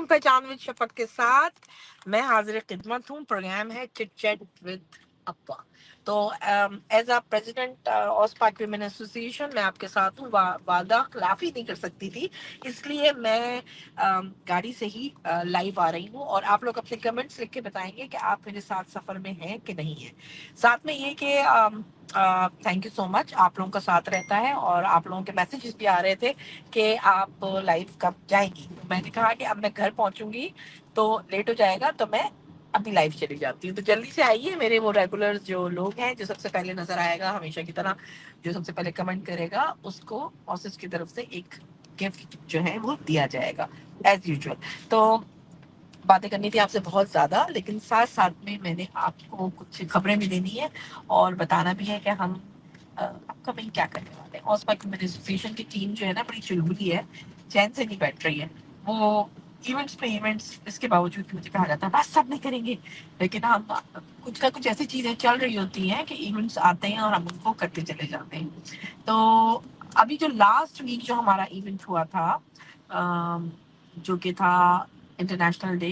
Welcome पहचान with Shafaq के साथ। मैं हाजिर खिदमत हूँ। प्रोग्राम है चिट चैट विद अप्पा। तो एज अ प्रेसिडेंट ऑस्पाक विमेन एसोसिएशन मैं आपके साथ हूँ। वादा खिलाफी नहीं कर सकती थी, इसलिए मैं गाड़ी से ही लाइव आ रही हूँ। और आप लोग अपने कमेंट्स लिख के बताएंगे कि आप मेरे साथ सफर में हैं कि नहीं है। साथ में ये कि थैंक यू सो मच, आप लोगों का साथ रहता है और आप लोगों के मैसेजेस भी आ रहे थे कि आप लाइव कब जाएंगी। तो मैंने कहा कि अब मैं घर पहुंचूंगी तो लेट हो जाएगा, तो मैं अभी लाइव चली जाती हूँ। तो जल्दी से आइए, मेरे वो रेगुलर जो लोग हैं, जो सबसे पहले नजर आएगा हमेशा की तरह, जो सबसे पहले कमेंट करेगा उसको ऑफिस की तरफ से एक गिफ्ट जो है वो दिया जाएगा एज यूजुअल। तो बातें करनी थी आपसे बहुत ज्यादा, लेकिन साथ साथ में मैंने आपको कुछ खबरें भी देनी है और बताना भी है कि हम अपकमिंग क्या करने वाले हैं। ऑस्पाक वुमेन एसोसिएशन की टीम जो है ना, बड़ी चुलबुली है, चैन से नहीं बैठ रही है। वो इवेंट्स पे इवेंट्स, इसके बावजूद कि मुझे कहा जाता है बस सब नहीं करेंगे, लेकिन हम कुछ ना कुछ ऐसी चीजें चल रही होती हैं कि इवेंट्स आते हैं और हम उनको करते चले जाते हैं। तो अभी जो लास्ट वीक जो हमारा इवेंट हुआ था, जो कि था international day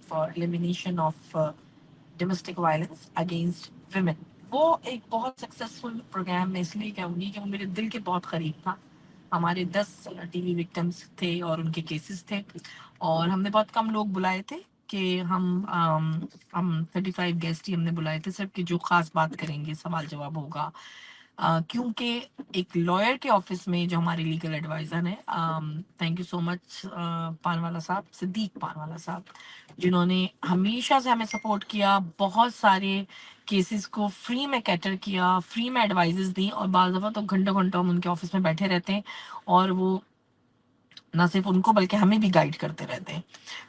for elimination of domestic violence against women, वो एक बहुत सक्सेसफुल प्रोग्राम मैं इसलिए कहूँगी कि वो मेरे दिल के बहुत करीब था। हमारे 10 टीवी विक्टिम्स थे और उनके केसेस थे, और हमने बहुत कम लोग बुलाए थे कि हम 35 गेस्ट ही हमने बुलाए थे सिर्फ, कि जो खास बात करेंगे, सवाल जवाब होगा। क्योंकि एक लॉयर के ऑफिस में जो हमारे लीगल एडवाइजर हैं, थैंक यू सो मच पानवाला साहब, सिद्दीक पानवाला साहब, जिन्होंने हमेशा से हमें सपोर्ट किया, बहुत सारे केसेस को फ्री में कैटर किया, फ्री में एडवाइजेस दी, और बाज़ दफ़ा तो घंटों घंटों हम उनके ऑफिस में बैठे रहते हैं और वो ना सिर्फ उनको बल्कि हमें भी गाइड करते रहते हैं।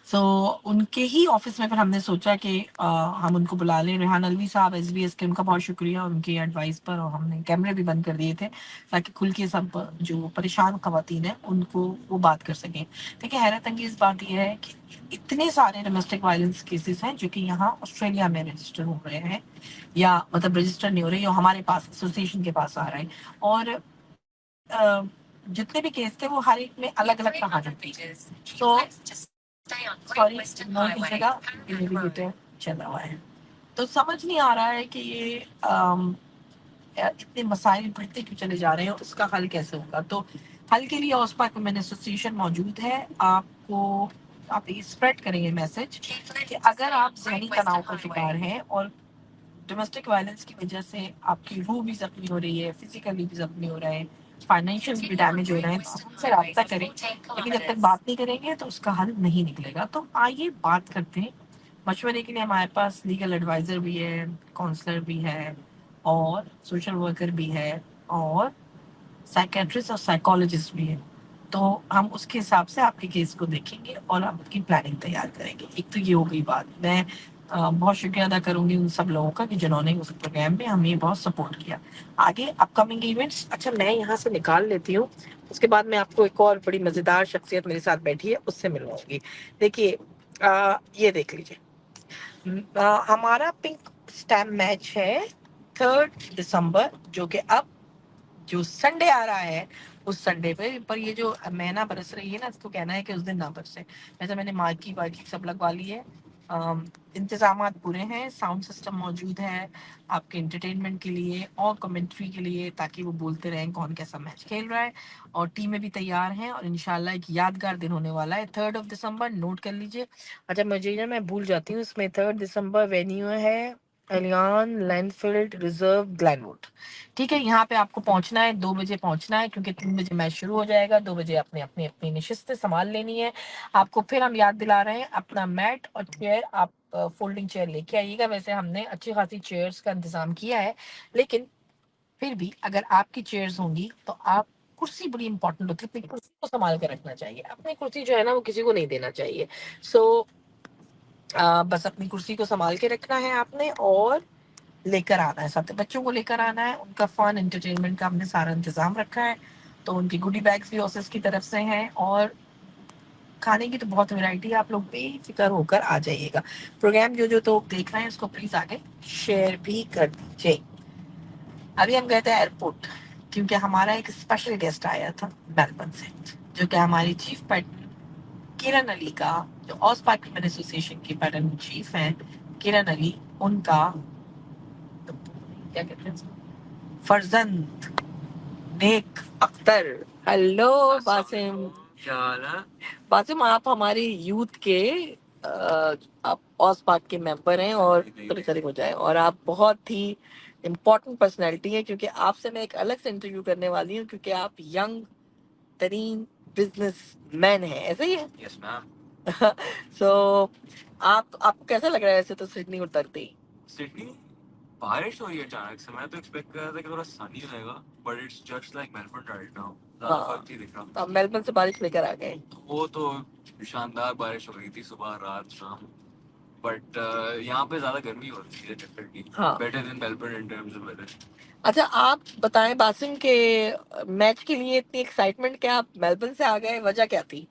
सो उनके ही ऑफिस में फिर हमने सोचा कि हम उनको बुला लें। रेहान अलवी साहब SBS के, उनका बहुत शुक्रिया उनकी एडवाइस पर, और हमने कैमरे भी बंद कर दिए थे ताकि खुल के सब जो परेशान खवातीन हैं उनको वो बात कर सकें। देखिए, हैरत अंगेज बात यह है कि इतने सारे डोमेस्टिक वायलेंस केसेस हैं जो कि यहाँ ऑस्ट्रेलिया में रजिस्टर हो रहे हैं, या मतलब रजिस्टर नहीं हो रहे, या हमारे पास एसोसिएशन के पास आ रहे हैं। और अ, जितने भी केस थे वो हर एक में अलग अलग कहानी थी। तो सॉरी, इग्नोर कीजिएगा, नेविगेटर चला हुआ है। तो समझ नहीं आ रहा है कि ये इतने मसाइल बढ़ते क्यों चले जा रहे हैं, उसका हल कैसे होगा। तो हल के लिए ऑस्पाक वुमेन एसोसिएशन मौजूद है। आपको आप स्प्रेड करेंगे मैसेज कि अगर आप जहनी तनाव का शिकार हैं और डोमेस्टिक वायलेंस की वजह से आपकी रूह भी जख्मी हो रही है, फिजिकली भी जख्मी हो रहा है, फाइनेंशियल भी डैमेज हो रहे हैं, तो आप हमसे रब्ता करें। लेकिन जब तक बात नहीं करेंगे तो उसका हल नहीं निकलेगा। तो आइए बात करते हैं। मशवरे के लिए हमारे पास लीगल एडवाइजर भी है, काउंसलर भी है, और सोशल वर्कर भी है, और साइकेट्रिस्ट और साइकोलॉजिस्ट भी है। तो हम उसके हिसाब से आपके केस को देखेंगे और आपकी प्लानिंग तैयार करेंगे। एक तो ये हो गई बात। मैं बहुत शुक्रिया अदा करूंगी उन सब लोगों का कि जिन्होंने उस प्रोग्राम में हमें बहुत सपोर्ट किया। आगे अपकमिंग इवेंट्स, अच्छा मैं यहाँ से निकाल लेती हूँ, उसके बाद मैं आपको एक और बड़ी मज़ेदार शख्सियत मेरे साथ बैठी है उससे मिलवाऊंगी। देखिए, ये देख लीजिए, हमारा पिंक स्टैम्प मैच है 3 दिसंबर, जो कि अब जो संडे आ रहा है उस संडे पे। पर ये जो महीना बरस रही है ना, इसको कहना है कि उस दिन ना बरसे। वैसे मैंने मार्की वार्की सब लगवा ली है। इंतजाम पूरे हैं, साउंड सिस्टम मौजूद है आपके इंटरटेनमेंट के लिए और कमेंट्री के लिए, ताकि वो बोलते रहें कौन कैसा मैच खेल रहा है। और टीमें भी तैयार हैं और इंशाल्लाह एक यादगार दिन होने वाला है। 3 दिसंबर नोट कर लीजिए। अच्छा मुझे ना, मैं भूल जाती हूँ, इसमें 3 दिसंबर वेन्यू है एलियान लैंडफील्ड रिजर्व ग्लैनवुड। ठीक है, यहाँ पे आपको पहुंचना है, 2 बजे पहुंचना है, क्योंकि 3 बजे मैच शुरू हो जाएगा। 2 बजे अपने अपनी अपनी निशिस्तें संभाल लेनी है आपको। फिर हम याद दिला रहे हैं, अपना मैट और चेयर आप फोल्डिंग चेयर लेके आइएगा। वैसे हमने अच्छी खासी चेयर्स का इंतजाम किया है, लेकिन फिर भी अगर आपकी चेयर्स होंगी तो आप, कुर्सी बड़ी इंपॉर्टेंट होती है, अपनी कुर्सी को संभाल के रखना चाहिए। अपनी कुर्सी जो है ना वो किसी को नहीं देना चाहिए। सो बस अपनी कुर्सी को संभाल के रखना है आपने, और लेकर आना है, साथ बच्चों को लेकर आना है। उनका फन एंटरटेनमेंट का हमने सारा इंतजाम रखा है। तो उनकी गुडी बैग्स भी ऑफिस की तरफ से हैं, और खाने की तो बहुत वैरायटी है, आप लोग बेफिक्र होकर आ जाइएगा। प्रोग्राम जो जो तो देख रहे हैं उसको प्लीज आगे शेयर भी कर दीजिए। अभी हम गए थे एयरपोर्ट, क्योंकि हमारा एक स्पेशल गेस्ट आया था मेलबर्न से, जो कि हमारी चीफ पेट किरण अली का, जो ऑस पाक वुमेन एसोसिएशन के पैटर्न चीफ हैं, किरण अली, उनका क्या कहते हैं फर्जंद नेक अख्तर। हेलो बासिम, क्या हाल है? बासिम, आप हमारे यूथ के आप ऑस पार्क के मेंबर हैं और करीब हो जाए, और आप बहुत ही इम्पोर्टेंट पर्सनैलिटी है, क्योंकि आपसे मैं एक अलग से इंटरव्यू करने वाली हूँ, क्योंकि आप यंग तरीन बिजनेस मैन है, ऐसा ही है? Yes ma'am. सो आपको कैसा लग रहा है वैसे तो सिडनी उतरते ही? सिडनी बारिश हो रही है अचानक से, मैं तो एक्सपेक्ट कर रहा था कि थोड़ा सनी रहेगा, but it's just like Melbourne right now, ज्यादा फर्क नहीं दिख रहा। तो आप मेलबर्न से बारिश लेकर आ गए? वो तो शानदार बारिश हो रही थी सुबह रात शाम, बट यहाँ पे ज्यादा गर्मी होती है definitely, better than Melbourne in terms of weather. अच्छा, आप बताएं बासिम के मैच के लिए इतनी एक्साइटमेंट, क्या आप मेलबर्न से आ गए, वजह क्या थी?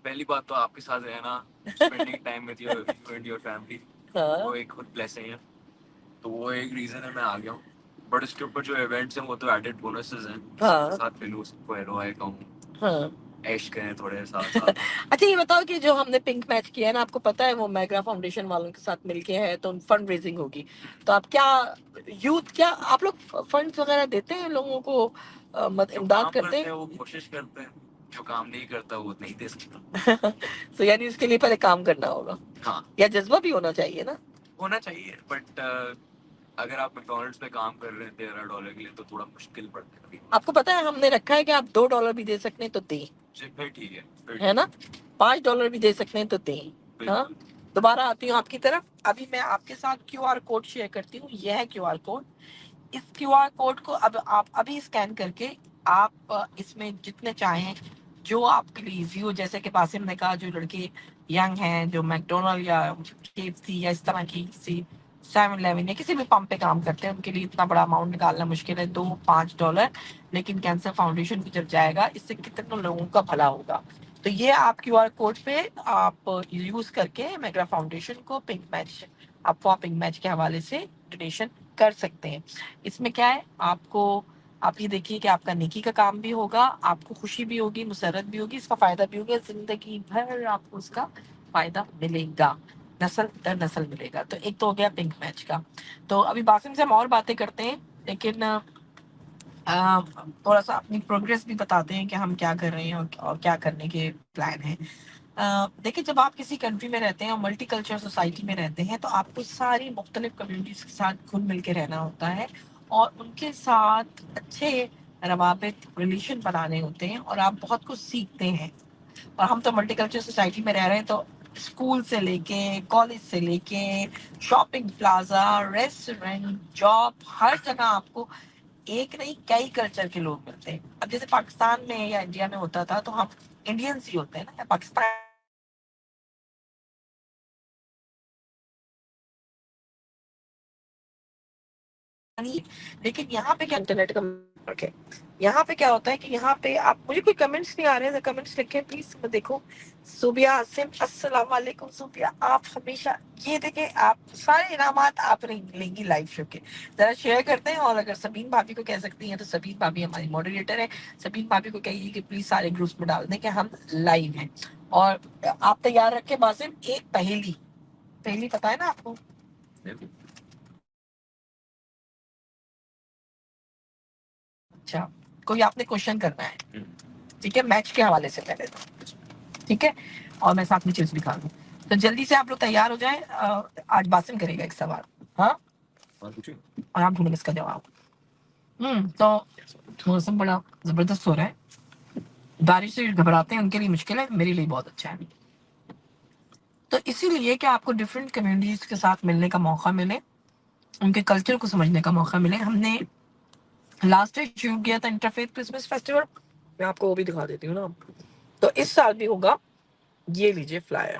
पहली बात तो आपके साथ रहना, spending time with your and your family, वो एक खुद ब्लेसिंग है, तो वो एक रीजन है मैं आ गया हूँ। बट इसके ऊपर जो इवेंट्स हैं वो तो एडेड बोनसेस हैं, सबके साथ मिलूं, सबको एनजॉय कहूँ, ऐश करें थोड़े साथ साथ। अच्छा, ये बताओ कि जो हमने पिंक मैच किया है ना, आपको पता है वो मैग्रा फाउंडेशन वालों के साथ मिलके है, तो फंड रेजिंग होगी, तो आप क्या यूथ, क्या आप लोग फंड्स वगैरह देते हैं लोगों को, इमदाद करते हैं? वो कोशिश करते हैं, जो काम नहीं करता वो नहीं दे सकता। तो यानी उसके लिए पहले काम करना होगा। हाँ, या जज्बा भी होना चाहिए ना? होना चाहिए, बट अगर आप मैकडॉनल्ड्स पे काम कर रहे हैं $13 के लिए तो थोड़ा मुश्किल पड़ता है कभी। आपको पता है हमने रखा है कि आप $2 भी दे सकते हैं तो दें, फिर ठीक है, है ना? $5 भी दे सकते हैं तो दें। हाँ, दोबारा आती हूँ आपकी तरफ। अभी मैं आपके साथ QR कोड शेयर करती हूँ, यह है QR कोड। इस QR कोड को अब आप अभी स्कैन करके आप इसमें जितने चाहें, जो आपके लिए इजी हो, जैसे कि बासिम ने कहा, जो लड़के यंग हैं, जो मैकडोनल्ड या KFC या इस तरह की किसी 7-Eleven या किसी भी पंप पे काम करते हैं, उनके लिए इतना बड़ा अमाउंट निकालना मुश्किल है, $2-5। लेकिन कैंसर फाउंडेशन भी जब जाएगा, इससे कितने लोगों का भला होगा। तो ये आप QR कोड पे आप यूज करके मैग्रा फाउंडेशन को पिंक मैच, अफवाह पिंक मैच के हवाले से डोनेशन कर सकते हैं। इसमें क्या है, आपको आप ये देखिए कि आपका नेकी का काम भी होगा, आपको खुशी भी होगी, मुसरत भी होगी, इसका फायदा भी होगा, जिंदगी भर आपको उसका फायदा मिलेगा, नस्ल दर नस्ल मिलेगा। तो एक तो हो गया पिंक मैच का। तो अभी बासिम से हम और बातें करते हैं, लेकिन थोड़ा सा अपनी प्रोग्रेस भी बताते हैं कि हम क्या कर रहे हैं और क्या करने के प्लान हैं। देखिए, जब आप किसी कंट्री में रहते हैं और मल्टी कल्चर सोसाइटी में रहते हैं, तो आपको सारी मुख्तलिफ कम्युनिटीज के साथ घुल मिल के रहना होता है और उनके साथ अच्छे रवाबित रिलेशन बनाने होते हैं, और आप बहुत कुछ सीखते हैं। और हम तो मल्टी कल्चर सोसाइटी में रह रहे हैं, तो स्कूल से लेके कॉलेज से लेके शॉपिंग प्लाजा, रेस्टोरेंट, जॉब, हर जगह आपको एक नहीं कई कल्चर के लोग मिलते हैं। अब जैसे पाकिस्तान में या इंडिया में होता था, तो हम इंडियंस ही होते हैं ना, या पाकिस्तान, लेकिन यहाँ पे क्या इंटरनेट का फर्क है। यहाँ पे क्या होता है कि यहाँ पे आप, मुझे कोई कमेंट्स नहीं आ रहे हैं, कमेंट्स लिखे प्लीज मैं देखो। सुबिया आसिम, अस्सलाम वालेकुम सुबिया, आप हमेशा ये देखें, आप सारे इनामात आप लेंगी लाइव शो के, जरा शेयर करते हैं। और अगर सबीन भाभी को कह सकती हैं, तो सबीन भाभी हमारी मॉडरेटर है, सबीन भाभी को कहिए कि प्लीज सारे ग्रुप्स में डाल दें कि हम लाइव हैं। और आप तैयार रखें बासिम, एक पहेली, पहेली पता है ना आपको? अच्छा, कोई आपने क्वेश्चन करना है, ठीक है, मैच के हवाले से पहले तो, ठीक है, और मैं साथ में चिप्स भी खा लूँ। तो जल्दी से आप लोग तैयार हो जाएं। आज बासिम करेगा एक सवाल, हाँ, और आप ढूंढेंगे इसका जवाब। तो मौसम बड़ा जबरदस्त हो रहा है, बारिश से घबराते हैं उनके लिए मुश्किल है, मेरे लिए बहुत अच्छा है। तो इसीलिए कि आपको डिफरेंट कम्युनिटीज के साथ मिलने का मौका मिले, उनके कल्चर को समझने का मौका मिले, हमने लास्ट ईयर शुरू किया था इंटरफेथ क्रिसमस फेस्टिवल, मैं आपको वो भी दिखा देती हूँ ना। तो इस साल भी होगा, ये लीजिए फ्लायर।